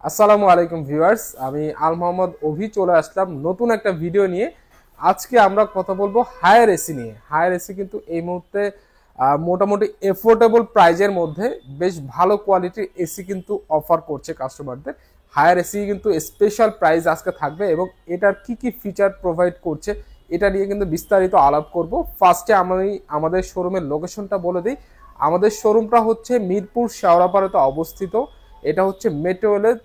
আসসালামু আলাইকুম ভিউয়ার্স, আমি আল মোহাম্মদ অভি চলে আসলাম নতুন একটা ভিডিও নিয়ে। আজকে আমরা কথা বলবো হায়ার এসি নিয়ে। হায়ার এসি কিন্তু এই মুহূর্তে মোটামুটি এফোর্ডেবল প্রাইজের মধ্যে বেশ ভালো কোয়ালিটির এসি কিন্তু অফার করছে কাস্টমারদের। হায়ার এসি কিন্তু স্পেশাল প্রাইস আজকে থাকবে এবং এটার কি কি ফিচার প্রোভাইড করছে এটা নিয়ে কিন্তু বিস্তারিত আলাপ করব। ফার্স্টে আমি আমাদের শোরুমের লোকেশনটা বলে দিই। আমাদের শোরুমটা হচ্ছে মিরপুর শেওড়াপাড়াতে অবস্থিত। এটা হচ্ছে মেট্রো রেলের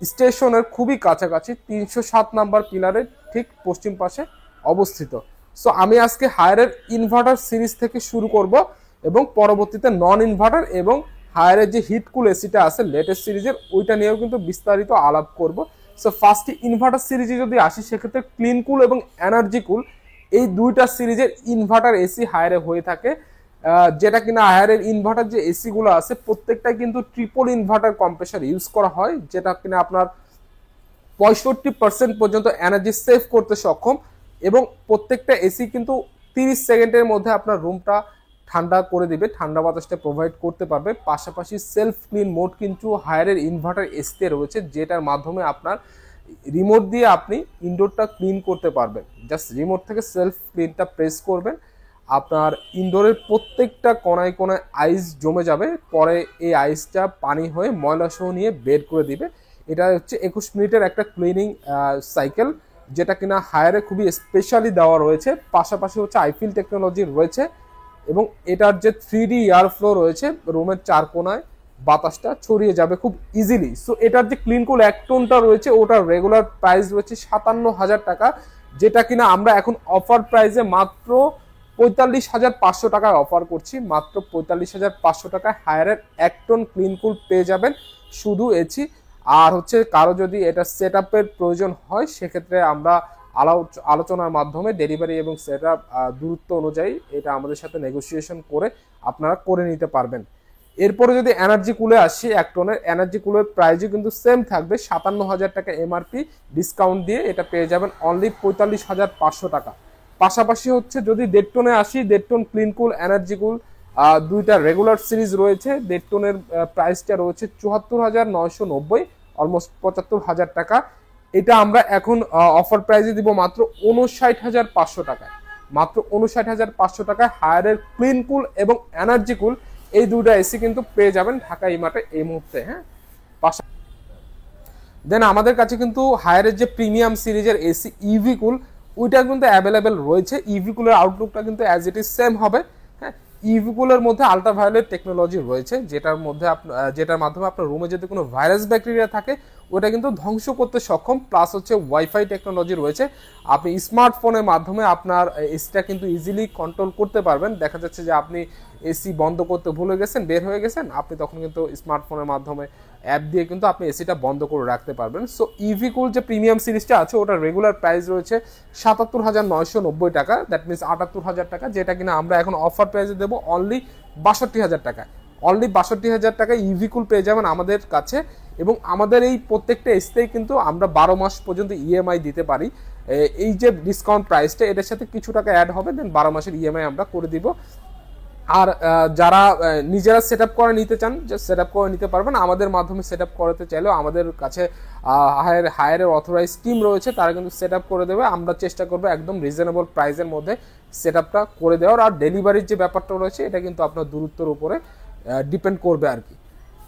স্টেশনের খুবই কাছাকাছি ৩০৭ নাম্বার পিলারের ঠিক পশ্চিম পাশে অবস্থিত। সো আমি আজকে হায়ারের ইনভার্টার সিরিজ থেকে শুরু করব এবং পরবর্তীতে নন ইনভার্টার এবং হায়ারের যে হিটকুল এসিটা আছে লেটেস্ট সিরিজের ওইটা নিয়েও কিন্তু বিস্তারিত আলাপ করব। সো ফার্স্টে ইনভার্টার সিরিজে যদি আসি সেক্ষেত্রে ক্লিন কুল এবং এনার্জি কুল এই দুইটা সিরিজের ইনভার্টার এসি হায়ারে হয়ে থাকে। যেটা কিনা হায়ারের ইনভার্টার যে এসি গুলো আছে প্রত্যেকটাই কিন্তু ট্রিপল ইনভার্টার কম্প্রেসার ইউজ করা হয়, যেটা কিনা আপনার 65% পর্যন্ত এনার্জি সেভ করতে সক্ষম এবং প্রত্যেকটা এসি কিন্তু 30 সেকেন্ডের মধ্যে আপনার রুমটা ঠান্ডা করে দিবে, ঠান্ডা বাতাসটা প্রোভাইড করতে পারবে। পাশাপাশি সেলফ ক্লিন মোড কিন্তু হায়ারের ইনভার্টার এসিতে রয়েছে, যেটার মাধ্যমে আপনার রিমোট দিয়ে আপনি ইনডোরটা ক্লিন করতে পারবেন। জাস্ট রিমোট থেকে সেলফ ক্লিনটা প্রেস করবেন, আপনার ইনডোরের প্রত্যেকটা কোনায় কোনায় আইস জমে যাবে, পরে এই আইসটা পানি হয়ে ময়লা সহ নিয়ে বের করে দিবে। এটা হচ্ছে 21 মিনিটের একটা ক্লিনিং সাইকেল, যেটা কিনা হায়ারে খুবই স্পেশালি দেওয়া রয়েছে। পাশাপাশি হচ্ছে আইফিল টেকনোলজি রয়েছে এবং এটার যে 3D এয়ার ফ্লো রয়েছে, রুমের চার কোনায় বাতাসটা ছড়িয়ে যাবে খুব ইজিলি। সো এটার যে ক্লিন কুল এক টোনটা রয়েছে ওটার রেগুলার প্রাইস রয়েছে 57,000 টাকা, যেটা কিনা আমরা এখন অফার প্রাইসে মাত্র 45,500 টাকায় অফার করছি। মাত্র 45,500 টাকায় হায়ারের এক টন ক্লিন কুল পেয়ে যাবেন শুধু এসি। আর হচ্ছে কারো যদি এটা সেট আপের প্রয়োজন হয় সেক্ষেত্রে আমরা আলোচনার মাধ্যমে ডেলিভারি এবং সেট আপ দূরত্ব অনুযায়ী এটা আমাদের সাথে নেগোসিয়েশন করে আপনারা করে নিতে পারবেন। এরপরে যদি এনার্জি কুলে আসি, এক টনের এনার্জি কুলের প্রাইসও কিন্তু সেম থাকবে 57,000 টাকা এমআরপি, ডিসকাউন্ট দিয়ে এটা পেয়ে যাবেন অনলি 45,500 টাকা। পাশাপাশি হচ্ছে যদি 1.5 টনে আসি, 1.5 ton clean cool energy cool দুইটা রেগুলার সিরিজ রয়েছে। 1.5 টনের প্রাইসটা রয়েছে 74,990, অলমোস্ট 75,000 টাকা। এটা আমরা এখন অফার প্রাইসে দিব মাত্র 59,500 টাকায়। মাত্র 59,500 টাকায় হায়ারের ক্লিন কুল এবং এনার্জি কুল এই দুইটা এসি কিন্তু পেয়ে যাবেন ঢাকা ইমার্টে এই মুহূর্তে। হ্যাঁ, দেন আমাদের কাছে কিন্তু হায়ারের যে প্রিমিয়াম সিরিজের এসি ইভি কুল ওইটা কিন্তু অ্যাভেলেবেল রয়েছে। ইভি কুলের আউটলুকটা কিন্তু অ্যাজ ইট ইজ সেম হবে। হ্যাঁ, ইভি কুলের মধ্যে আল্ট্রাভায়োলেট টেকনোলজি রয়েছে, যেটার মাধ্যমে আপনার রুমে যদি কোনো ভাইরাস ব্যাকটেরিয়া থাকে ওটা কিন্তু ধ্বংস করতে সক্ষম। প্লাস হচ্ছে ওয়াইফাই টেকনোলজি রয়েছে, আপনি স্মার্টফোনের মাধ্যমে আপনার এসিটা কিন্তু ইজিলি কন্ট্রোল করতে পারবেন। দেখা যাচ্ছে যে আপনি এসি বন্ধ করতে ভুলে গেছেন, বের হয়ে গেছেন, আপনি তখন কিন্তু স্মার্টফোনের মাধ্যমে অ্যাপ দিয়ে কিন্তু আপনি এসিটা বন্ধ করে রাখতে পারবেন। সো ইভি কুল যে প্রিমিয়াম সিরিজটা আছে ওটার রেগুলার প্রাইস রয়েছে 77,990 টাকা, দ্যাট মিনস 78,000 টাকা, যেটা কিনা আমরা এখন অফার প্রাইসে দেবো অনলি 62,000 টাকা। অনলি 62,000 টাকায় ইভি কুল পেয়ে যাবেন আমাদের কাছে। এবং আমাদের এই প্রত্যেকটা এসিতেই কিন্তু আমরা 12 মাস পর্যন্ত ইএমআই দিতে পারি। এই যে ডিসকাউন্ট প্রাইসটা এটার সাথে কিছু টাকা অ্যাড হবে, দেন 12 মাসের ইএমআই আমরা করে দিব। আর যারা নিজেরা সেট আপ করে নিতে চান, যে সেট আপ করে নিতে পারবেন। আমাদের মাধ্যমে সেট আপ করাতে চাইলেও আমাদের কাছে হায়ারের অথরাইজ টিম রয়েছে, তারা কিন্তু সেট আপ করে দেবে। আমরা চেষ্টা করবো একদম রিজনেবল প্রাইসের মধ্যে সেট আপটা করে দেওয়ার। আর ডেলিভারির যে ব্যাপারটা রয়েছে এটা কিন্তু আপনার দূরত্বের উপরে ডিপেন্ড করবে আর কি।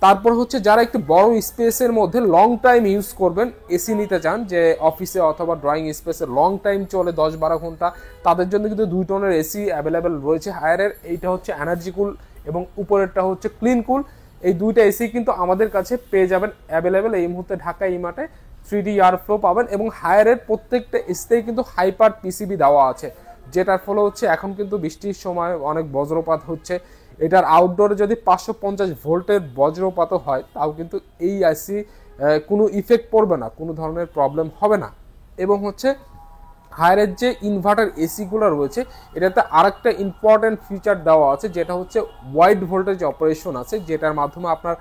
তারপর হচ্ছে যারা একটু বড় স্পেসের মধ্যে লং টাইম ইউজ করবেন, এসি নিতে চান, যে অফিসে অথবা ড্রয়িং স্পেসে লং টাইম চলে 10-12 ঘন্টা, তাদের জন্য কিন্তু 2 টনের এসি অ্যাভেলেবেল রয়েছে হায়ারের। এইটা হচ্ছে এনার্জি কুল এবং উপরেরটা হচ্ছে ক্লিন কুল। এই দুইটা এসি কিন্তু আমাদের কাছে পেয়ে যাবেন অ্যাভেলেবেল এই মুহূর্তে ঢাকা ইমার্টে। 3D এয়ার ফ্লো পাবেন এবং হায়ারের প্রত্যেকটা এসিতেই কিন্তু হাইপার পিসিবি দেওয়া আছে, যেটার ফলে হচ্ছে এখন কিন্তু বৃষ্টির সময় অনেক বজ্রপাত হচ্ছে। এটার আউটডোরে যদি 550 ভোল্টের বজ্রপাতও হয় তাও কিন্তু এই আইসি কোনো ইফেক্ট পড়বে না, কোনো ধরনের প্রবলেম হবে না। এবং হচ্ছে হায়ারের যে ইনভার্টার এসিগুলো রয়েছে এটাতে আরেকটা ইম্পর্টেন্ট ফিচার দেওয়া আছে, যেটা হচ্ছে ওয়াইড ভোল্টেজ অপারেশন আছে, যেটার মাধ্যমে আপনার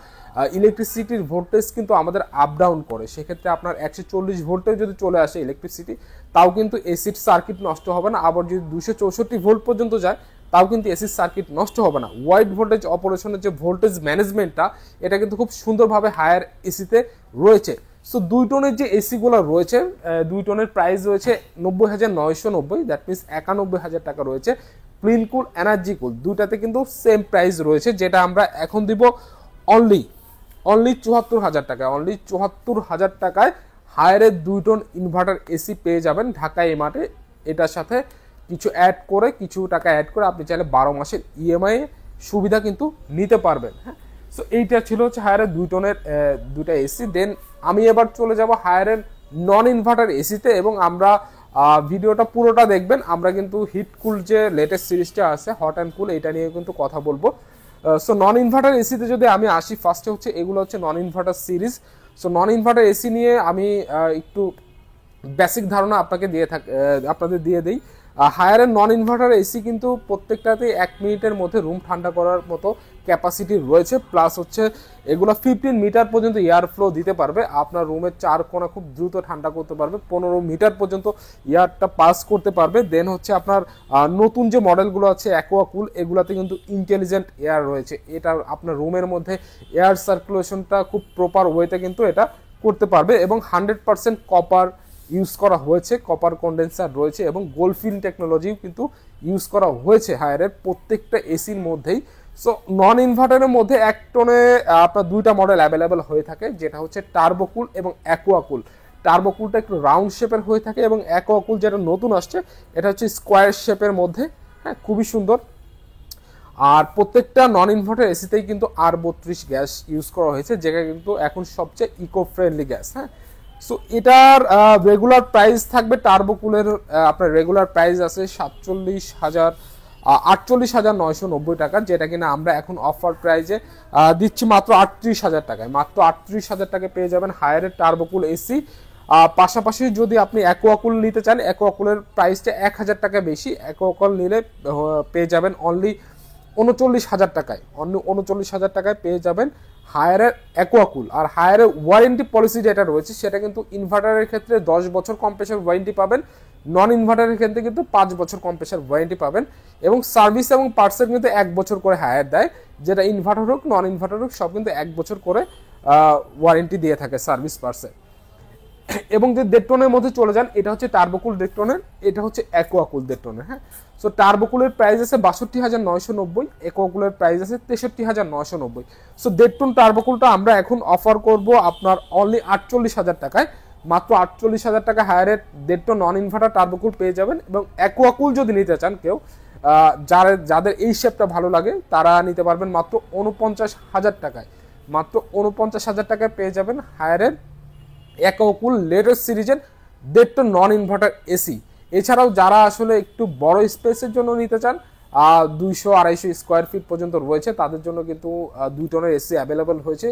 ইলেকট্রিসিটির ভোল্টেজ কিন্তু আমাদের আপ ডাউন করে। সেক্ষেত্রে আপনার 140 ভোল্টে যদি চলে আসে ইলেকট্রিসিটি, তাও কিন্তু এসির সার্কিট নষ্ট হবে না। আবার যদি 264 ভোল্ট পর্যন্ত যায় তাও কিন্তু এসির সার্কিট নষ্ট হবে না। ওয়াইড ভোল্টেজ অপারেশনের যে ভোল্টেজ ম্যানেজমেন্টটা এটা কিন্তু খুব সুন্দরভাবে হায়ার এসিতে রয়েছে। সো 2 টনের যে এসিগুলো রয়েছে, 2 টনের প্রাইস রয়েছে 90,990, দ্যাট মিনস 91,000 টাকা রয়েছে। ক্লিন কুল, এনার্জি কুল দুটাতে কিন্তু সেম প্রাইস রয়েছে, যেটা আমরা এখন দিব অনলি 74,000 টাকায়। অনলি 74,000 টাকায় হায়ারের 2 টন ইনভার্টার এসি পেয়ে যাবেন ঢাকা এমআরটে। এটার সাথে কিছু টাকা অ্যাড করে আপনি চাইলে 12 মাসের ইএমআই সুবিধা কিন্তু নিতে পারবেন। হ্যাঁ, সো এইটা ছিল হচ্ছে হায়ারের 2 টনের দুটা এসি। দেন আমি এবার চলে যাব হায়ারের নন ইনভার্টার এসিতে, এবং আমরা ভিডিওটা পুরোটা দেখবেন। আমরা কিন্তু হিট কুল যে লেটেস্ট সিরিজটা আছে হট অ্যান্ড কুল, এটা নিয়ে কিন্তু কথা বলবো। সো নন ইনভার্টার এসিতে যদি আমি আসি, ফার্স্টে হচ্ছে এগুলো হচ্ছে নন ইনভার্টার সিরিজ। সো নন ইনভার্টার এসি নিয়ে আমি একটু বেসিক ধারণা আপনাদের দিয়ে দিই। হায়ারের নন ইনভার্টার এসি কিন্তু প্রত্যেকটাতে 1 মিনিটের মধ্যে রুম ঠান্ডা করার মতো ক্যাপাসিটি রয়েছে, প্লাস হচ্ছে এগুলো 15 মিটার পর্যন্ত এয়ার ফ্লো দিতে পারবে। আপনার রুমের 4 কোণা খুব দ্রুত ঠান্ডা করতে পারবে, 15 মিটার পর্যন্ত এয়ারটা পাস করতে পারবে। দেন হচ্ছে আপনার নতুন যে মডেলগুলো আছে অ্যাকোয়া কুল, এগুলাতে কিন্তু ইন্টেলিজেন্ট এয়ার রয়েছে। এটা আপনার রুমের মধ্যে এয়ার সার্কুলেশনটা খুব প্রপার ওয়েতে কিন্তু এটা করতে পারবে, এবং 100% কপার ইউজ করা হয়েছে, কপার কন্ডেন্সার রয়েছে, এবং গোল্ডফিন টেকনোলজিও কিন্তু ইউজ করা হয়েছে হায়ারের প্রত্যেকটা এসির মধ্যেই। সো নন ইনভার্টারের মধ্যে 1 টনে আপনার 2টা মডেল অ্যাভেলেবেল হয়ে থাকে, যেটা হচ্ছে টার্বোকুল এবং অ্যাকোয়াকুল। টার্বোকুলটা একটু রাউন্ড শেপের হয়ে থাকে, এবং অ্যাকোয়াকুল যেটা নতুন আসছে এটা হচ্ছে স্কোয়ার শেপের মধ্যে। হ্যাঁ, খুবই সুন্দর। আর প্রত্যেকটা নন ইনভার্টার এসিতেই কিন্তু R32 গ্যাস ইউজ করা হয়েছে, যেটা কিন্তু এখন সবচেয়ে ইকো ফ্রেন্ডলি গ্যাস। হ্যাঁ, সো এটার রেগুলার প্রাইস থাকবে, টার্বোকুলের আপনার রেগুলার প্রাইস আছে 48,990 টাকা, যেটা কিনা আমরা এখন অফার প্রাইজে দিচ্ছি মাত্র 38,000 টাকায়। মাত্র 38,000 টাকায় পেয়ে যাবেন হায়ারের টার্বোকুল এসি। পাশাপাশি যদি আপনি অ্যাকোয়াকুল নিতে চান, অ্যাকোয়াকুলের প্রাইসটা 1,000 টাকা বেশি। অ্যাকোয়াকুল নিলে পেয়ে যাবেন অনলি 39,000 টাকায়। অন্য 39,000 টাকায় পেয়ে যাবেন হায়ারের অ্যাকোয়াকুল। আর হায়ারের ওয়ারেন্টি পলিসি যেটা রয়েছে সেটা কিন্তু ইনভার্টারের ক্ষেত্রে 10 বছর কম্প্রেসার ওয়ারেন্টি পাবেন, নন ইনভার্টারের ক্ষেত্রে কিন্তু 5 বছর কম্প্রেসার ওয়ারেন্টি পাবেন, এবং সার্ভিস এবং পার্টসের কিন্তু 1 বছর করে হায়ার দেয়, যেটা ইনভার্টার হোক নন ইনভার্টার হোক সব কিন্তু 1 বছর করে ওয়ারেন্টি দিয়ে থাকে সার্ভিস পার্টসে। এবং যে 1.5 টনের মধ্যে চলে যান, এটা হচ্ছে টার্বোকুল 1.5 টনের, এটা হচ্ছে অ্যাকোয়াকুল 1.5 টনের। হ্যাঁ, সো টার্বোকুলের প্রাইস আছে 62,990, অ্যাকোয়াকুলের প্রাইস আছে 63,990। সো 1.5 টন টার্বোকুলটা আমরা এখন অফার করব আপনার অনলি 48,000 টাকায়। মাত্র 48,000 টাকা হায়ারের 1.5 টন নন ইনভার্টার টার্বোকুল পেয়ে যাবেন। এবং অ্যাকোয়াকুল যদি নিতে চান কেউ, যাদের এই শেপটা ভালো লাগে, তারা নিতে পারবেন মাত্র 49,000 টাকায়। মাত্র 49,000 টাকায় পেয়ে যাবেন হায়ারের অ্যাকোয়াকুল লেটেস্ট সিরিজের 1.5 টন নন ইনভার্টার এসি। এছাড়াও যারা আসলে একটু বড় স্পেসের জন্য নিতে চান, 200-250 স্কোয়ার ফিট পর্যন্ত রয়েছে, তাদের জন্য কিন্তু 2 টনের এসি অ্যাভেলেবেল হয়েছে,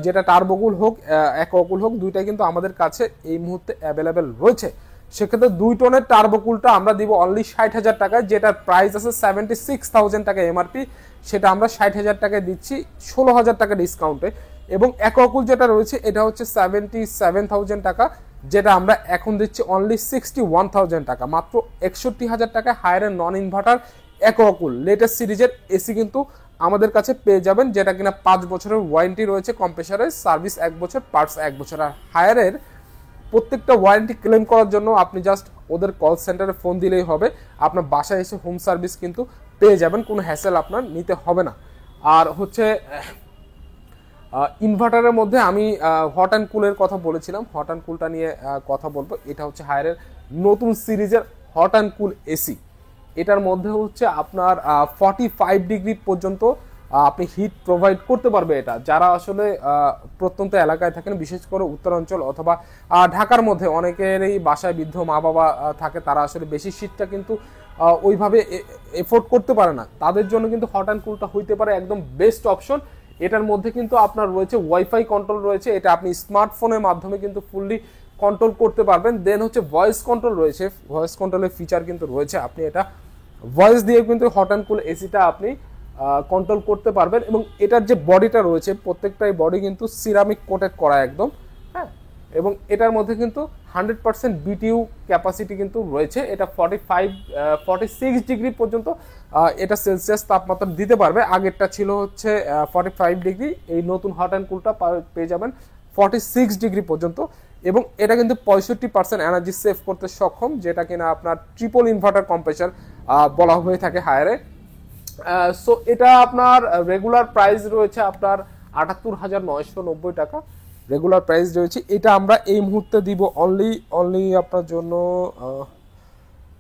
যেটা টার্বোকুল হোক অ্যাকোয়াকুল হোক দুইটাই কিন্তু আমাদের কাছে এই মুহূর্তে অ্যাভেলেবেল রয়েছে। সেক্ষেত্রে 2 টনের টার্বোকুলটা আমরা দিব অনলি 60,000 টাকায়, যেটার প্রাইস আছে 76,000 টাকা এমআরপি, সেটা আমরা 60,000 টাকায় দিচ্ছি 16,000 টাকা ডিসকাউন্টে। এবং অ্যাকোয়াকুল যেটা রয়েছে এটা হচ্ছে 77,000 টাকা, যেটা আমরা এখন দিচ্ছি অনলি 61,000 টাকা। মাত্র 61,000 টাকায় হায়ারের নন ইনভার্টার অ্যাকোয়াকুল লেটেস্ট সিরিজের এসি কিন্তু আমাদের কাছে পেয়ে যাবেন, যেটা কিনা 5 বছরের ওয়ারেন্টি রয়েছে কম্প্রেসারের, সার্ভিস 1 বছর, পার্টস 1 বছর। আর হায়ারের প্রত্যেকটা ওয়ারেন্টি ক্লেম করার জন্য আপনি জাস্ট ওদের কল সেন্টারে ফোন দিলেই হবে, আপনার বাসায় এসে হোম সার্ভিস কিন্তু পেয়ে যাবেন, কোনো হ্যাসেল আপনার নিতে হবে না। আর হচ্ছে ইনভার্টারের মধ্যে আমি হট অ্যান্ড কুলের কথা বলেছিলাম, হট অ্যান্ড কুলটা নিয়ে কথা বলবো। এটা হচ্ছে হায়ারের নতুন সিরিজের হট অ্যান্ড কুল এসি। এটার মধ্যে হচ্ছে আপনার 45 ডিগ্রি পর্যন্ত আপনি হিট প্রোভাইড করতে পারবে। এটা যারা আসলে প্রত্যন্ত এলাকায় থাকেন, বিশেষ করে উত্তরাঞ্চল অথবা ঢাকার মধ্যে অনেকেরই বাসায় বৃদ্ধ মা বাবা থাকে, তারা আসলে বেশি শীতটা কিন্তু ওইভাবে এফোর্ড করতে পারে না, তাদের জন্য কিন্তু হট অ্যান্ড কুলটা হইতে পারে একদম বেস্ট অপশন। এটার মধ্যে কিন্তু আপনার রয়েছে ওয়াইফাই কন্ট্রোল রয়েছে, এটা আপনি স্মার্টফোনের মাধ্যমে কিন্তু ফুললি কন্ট্রোল করতে পারবেন। দেন হচ্ছে ভয়েস কন্ট্রোল রয়েছে, ভয়েস কন্ট্রোলের ফিচার কিন্তু রয়েছে, আপনি এটা ভয়েস দিয়ে কিন্তু হট অ্যান্ড কুল এসিটা আপনি কন্ট্রোল করতে পারবেন। এবং এটার যে বডিটা রয়েছে প্রত্যেকটাই বডি কিন্তু সিরামিক কোটেড করা একদম। হ্যাঁ, এবং এটার মধ্যে কিন্তু 100% বিটিইউ ক্যাপাসিটি কিন্তু রয়েছে। এটা 46 ডিগ্রি পর্যন্ত এটা সেলসিয়াস তাপমাত্রা দিতে পারবে। আগেরটা ছিল হচ্ছে 45 ডিগ্রি, এই নতুন হট অ্যান্ড কুলটা পেয়ে যাবেন 46 ডিগ্রি পর্যন্ত। এবং এটা কিন্তু 65% এনার্জি সেভ করতে সক্ষম, যেটা কিনা আপনার ট্রিপল ইনভার্টার কম্প্রেসার বলা হয়ে থাকে হায়ারে। সো এটা আপনার রেগুলার প্রাইস রয়েছে আপনার ৭৮,৯৯০ টাকা রেগুলার প্রাইস রয়েছে। এটা আমরা এই মুহূর্তে দিব অনলি আপনার জন্য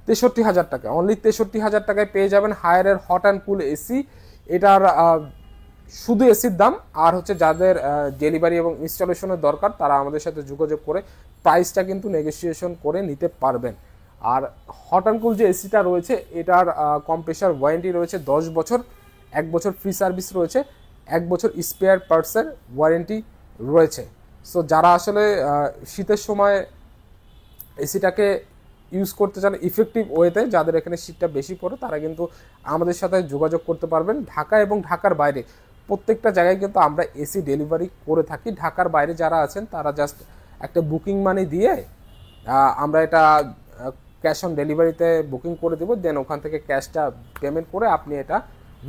৬৩,০০০ টাকা। অনলি ৬৩,০০০ টাকায় পেয়ে যাবেন হায়ারের হট অ্যান্ড কুল এসি। এটার শুধু এসির দাম, আর হচ্ছে যাদের ডেলিভারি এবং ইনস্টলেশনের দরকার তারা আমাদের সাথে যোগাযোগ করে প্রাইসটা কিন্তু নেগোসিয়েশন করে নিতে পারবেন। আর হট অ্যান্ড কুল যে এসিটা রয়েছে এটার কম্প্রেসার ওয়ারেন্টি রয়েছে 10 বছর, 1 বছর ফ্রি সার্ভিস রয়েছে, 1 বছর স্পেয়ার পার্টসের ওয়ারেন্টি রয়েছে। সো যারা আসলে শীতের সময় এসিটাকে ইউজ করতে চান ইফেক্টিভ ওয়েতে, যাদের এখানে শীতটা বেশি পড়ে তারা কিন্তু আমাদের সাথে যোগাযোগ করতে পারবেন। ঢাকা এবং ঢাকার বাইরে প্রত্যেকটা জায়গায় কিন্তু আমরা এসি ডেলিভারি করে থাকি। ঢাকার বাইরে যারা আছেন তারা জাস্ট একটা বুকিং মানি দিয়ে আমরা এটা ক্যাশ অন ডেলিভারিতে বুকিং করে দেবো, দেন ওখান থেকে ক্যাশটা পেমেন্ট করে আপনি এটা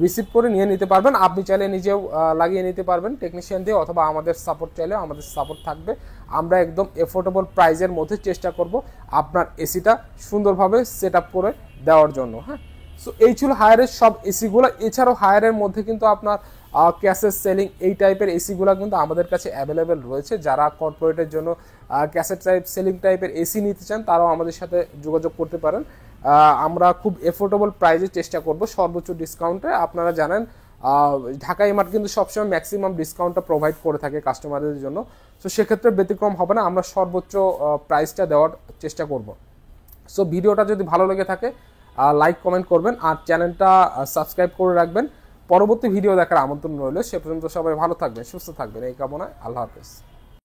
রিসিভ করে নিয়ে নিতে পারবেন। আপনি চাইলে নিজেও লাগিয়ে নিতে পারবেন টেকনিশিয়ান দিয়ে, অথবা আমাদের সাপোর্ট চাইলেও আমাদের সাপোর্ট থাকবে। আমরা একদম এফোর্ডেবল প্রাইজের মধ্যে চেষ্টা করব আপনার এসিটা সুন্দরভাবে সেট আপ করে দেওয়ার জন্য। হ্যাঁ, সো এই ছিল হায়ারের সব এসিগুলো। এছাড়াও হায়ারের মধ্যে কিন্তু আপনার ক্যাসেট সেলিং এই টাইপের এসিগুলো কিন্তু আমাদের কাছে অ্যাভেলেবেল রয়েছে। যারা কর্পোরেটের জন্য ক্যাসেট টাইপ সেলিং টাইপের এসি নিতে চান তারাও আমাদের সাথে যোগাযোগ করতে পারেন। আমরা খুব এফোর্ডেবল প্রাইজে চেষ্টা করব, সর্বোচ্চ ডিসকাউন্টে। আপনারা জানেন ঢাকা ইমার্ট কিন্তু সবসময় ম্যাক্সিমাম ডিসকাউন্টটা প্রোভাইড করে থাকে কাস্টমারদের জন্য। সো সেক্ষেত্রে ব্যতিক্রম হবে না, আমরা সর্বোচ্চ প্রাইসটা দেওয়ার চেষ্টা করব। সো ভিডিওটা যদি ভালো লেগে থাকে লাইক কমেন্ট করবেন আর চ্যানেলটা সাবস্ক্রাইব করে রাখবেন। পরবর্তী ভিডিও দেখার আমন্ত্রণ রইল। সে পর্যন্ত সবাই ভালো থাকবেন, সুস্থ থাকবেন এই কামনায়। আল্লাহ হাফেজ।